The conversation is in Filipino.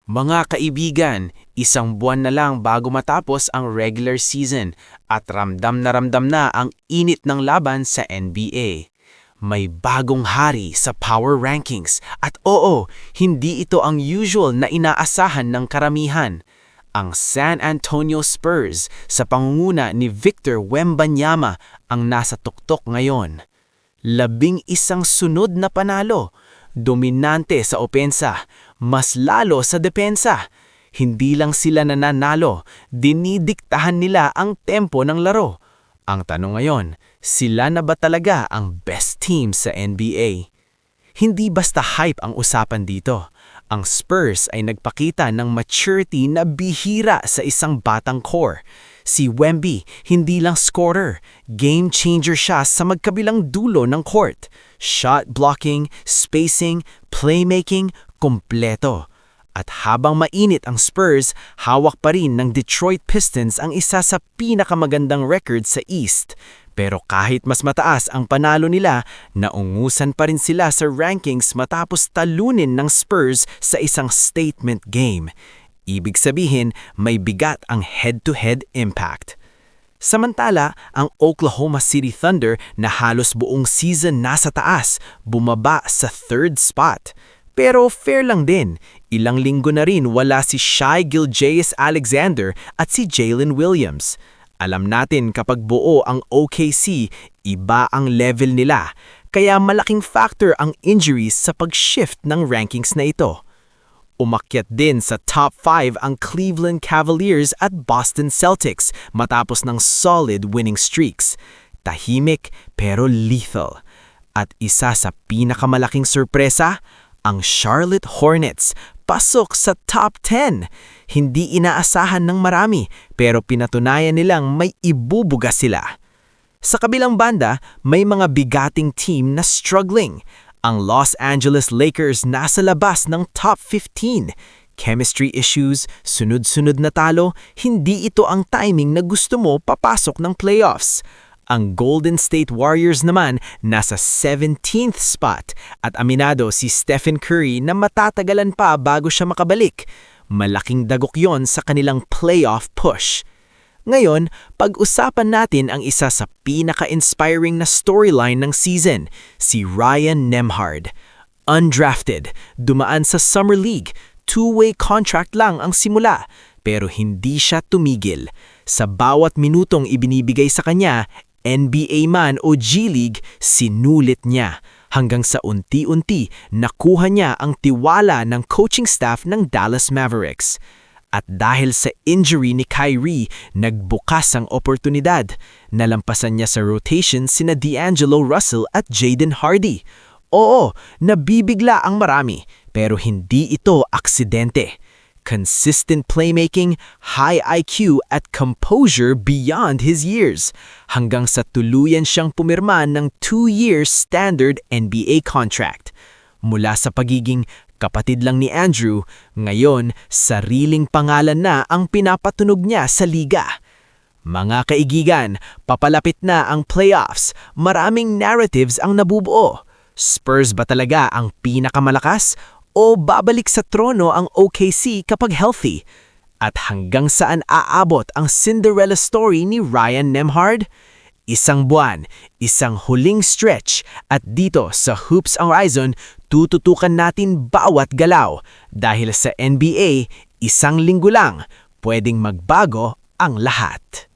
Mga kaibigan, isang buwan na lang bago matapos ang regular season at ramdam na ang init ng laban sa NBA. May bagong hari sa power rankings at oo, hindi ito ang usual na inaasahan ng karamihan. Ang San Antonio Spurs sa pangunguna ni Victor Wembanyama ang nasa tuktok ngayon. 11 sunod na panalo, dominante sa opensa, mas lalo sa depensa. Hindi lang sila nananalo, dinidiktahan nila ang tempo ng laro. Ang tanong ngayon, sila na ba talaga ang best team sa NBA? Hindi basta hype ang usapan dito. Ang Spurs ay nagpakita ng maturity na bihira sa isang batang core. Si Wemby, hindi lang scorer, game changer siya sa magkabilang dulo ng court. Shot blocking, spacing, playmaking, kompleto. At habang mainit ang Spurs, hawak pa rin ng Detroit Pistons ang isa sa pinakamagandang record sa East. Pero kahit mas mataas ang panalo nila, naungusan pa rin sila sa rankings matapos talunin ng Spurs sa isang statement game. Ibig sabihin, may bigat ang head-to-head impact. Samantala, ang Oklahoma City Thunder na halos buong season nasa taas, bumaba sa 3rd spot. Pero fair lang din, ilang linggo na rin wala si Shai Gilgeous-Alexander at si Jalen Williams. Alam natin kapag buo ang OKC, iba ang level nila, kaya malaking factor ang injuries sa pag-shift ng rankings na ito. Umakyat din sa top 5 ang Cleveland Cavaliers at Boston Celtics matapos ng solid winning streaks. Tahimik pero lethal. At isa sa pinakamalaking sorpresa, ang Charlotte Hornets pasok sa top 10. Hindi inaasahan ng marami pero pinatunayan nilang may ibubuga sila. Sa kabilang banda, may mga bigating team na struggling. Ang Los Angeles Lakers nasa labas ng top 15. Chemistry issues, sunod-sunod na talo, hindi ito ang timing na gusto mo papasok ng playoffs. Ang Golden State Warriors naman nasa 17th spot at aminado si Stephen Curry na matatagalan pa bago siya makabalik. Malaking dagok yon sa kanilang playoff push. Ngayon, pag-usapan natin ang isa sa pinaka-inspiring na storyline ng season, si Ryan Nembhard. Undrafted, dumaan sa Summer League, 2-way contract lang ang simula, pero hindi siya tumigil. Sa bawat minutong ibinibigay sa kanya, NBA man o G League, sinulit niya. Hanggang sa unti-unti, nakuha niya ang tiwala ng coaching staff ng Dallas Mavericks. At dahil sa injury ni Kyrie, nagbukas ang oportunidad. Nalampasan niya sa rotation sina D'Angelo Russell at Jaden Hardy. Oo, nabibigla ang marami, pero hindi ito aksidente. Consistent playmaking, high IQ at composure beyond his years. Hanggang sa tuluyan siyang pumirma ng 2-year standard NBA contract. Mula sa pagiging kapatid lang ni Andrew, ngayon sariling pangalan na ang pinapatunog niya sa liga. Mga kaigigan, papalapit na ang playoffs. Maraming narratives ang nabubuo. Spurs ba talaga ang pinakamalakas o babalik sa trono ang OKC kapag healthy? At hanggang saan aabot ang Cinderella story ni Ryan Nembhard? Isang buwan, isang huling stretch at dito sa Hoops Horizon, tututukan natin bawat galaw dahil sa NBA, isang linggo lang, pwedeng magbago ang lahat.